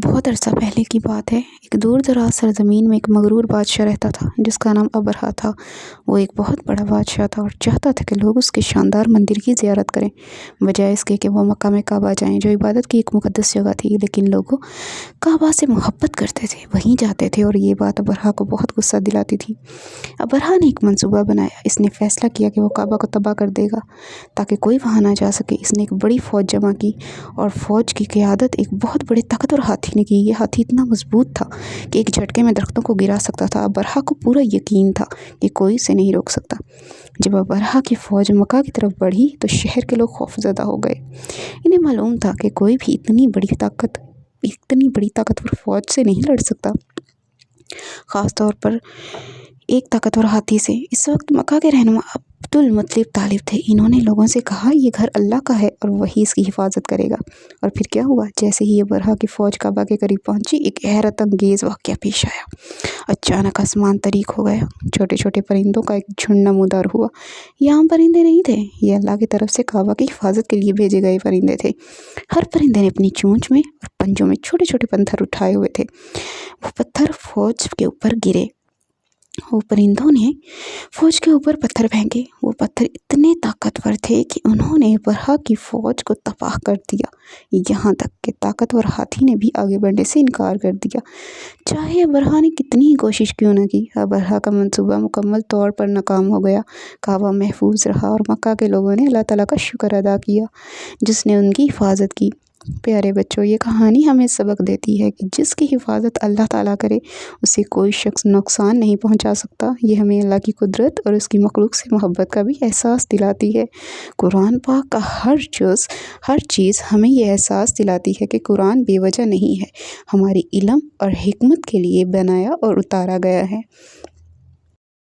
بہت عرصہ پہلے کی بات ہے، ایک دور دراز سرزمین میں ایک مغرور بادشاہ رہتا تھا جس کا نام ابرہہ تھا۔ وہ ایک بہت بڑا بادشاہ تھا اور چاہتا تھا کہ لوگ اس کے شاندار مندر کی زیارت کریں، بجائے اس کے کہ وہ مکہ میں کعبہ جائیں جو عبادت کی ایک مقدس جگہ تھی۔ لیکن لوگ کعبہ سے محبت کرتے تھے، وہیں جاتے تھے، اور یہ بات ابرہہ کو بہت غصہ دلاتی تھی۔ ابرہہ نے ایک منصوبہ بنایا۔ اس نے فیصلہ کیا کہ وہ کعبہ کو تباہ کر دے گا تاکہ کوئی وہاں نہ جا سکے۔ اس نے ایک بڑی فوج جمع کی اور فوج کی قیادت ایک بہت بڑے طاقتور ہاتھی نے کی۔ یہ ہاتھی اتنا مضبوط تھا کہ ایک جھٹکے میں درختوں کو گرا سکتا تھا۔ ابرہہ کو پورا یقین تھا کہ کوئی اسے نہیں روک سکتا۔ جب ابرہہ کی فوج مکہ کی طرف بڑھی تو شہر کے لوگ خوفزدہ ہو گئے۔ انہیں معلوم تھا کہ کوئی بھی اتنی بڑی طاقتور فوج سے نہیں لڑ سکتا، خاص طور پر ایک طاقتور ہاتھی سے۔ اس وقت مکہ کے رہنما عبد المطلب طالب تھے۔ انہوں نے لوگوں سے کہا، یہ گھر اللہ کا ہے اور وہی اس کی حفاظت کرے گا۔ اور پھر کیا ہوا؟ جیسے ہی ابرہہ کی فوج کعبہ کے قریب پہنچی، ایک حیرت انگیز واقعہ پیش آیا۔ اچانک آسمان تاریک ہو گیا۔ چھوٹے چھوٹے پرندوں کا ایک جھنڈ نمودار ہوا۔ یہ عام پرندے نہیں تھے، یہ اللہ کی طرف سے کعبہ کی حفاظت کے لیے بھیجے گئے پرندے تھے۔ ہر پرندے نے اپنی چونچ میں اور پنجوں میں چھوٹے چھوٹے پتھر اٹھائے ہوئے تھے۔ وہ پتھر فوج کے اوپر گرے۔ وہ پرندوں نے فوج کے اوپر پتھر پھینکے۔ وہ پتھر اتنے طاقتور تھے کہ انہوں نے ابرہہ کی فوج کو تباہ کر دیا، یہاں تک کہ طاقتور ہاتھی نے بھی آگے بڑھنے سے انکار کر دیا، چاہے ابرہہ نے کتنی ہی کوشش کیوں نہ کی۔ ابرہہ کا منصوبہ مکمل طور پر ناکام ہو گیا۔ کعبہ محفوظ رہا اور مکہ کے لوگوں نے اللہ تعالیٰ کا شکر ادا کیا جس نے ان کی حفاظت کی۔ پیارے بچوں، یہ کہانی ہمیں سبق دیتی ہے کہ جس کی حفاظت اللہ تعالیٰ کرے اسے کوئی شخص نقصان نہیں پہنچا سکتا۔ یہ ہمیں اللہ کی قدرت اور اس کی مخلوق سے محبت کا بھی احساس دلاتی ہے۔ قرآن پاک کا ہر چیز ہمیں یہ احساس دلاتی ہے کہ قرآن بے وجہ نہیں ہے، ہماری علم اور حکمت کے لیے بنایا اور اتارا گیا ہے۔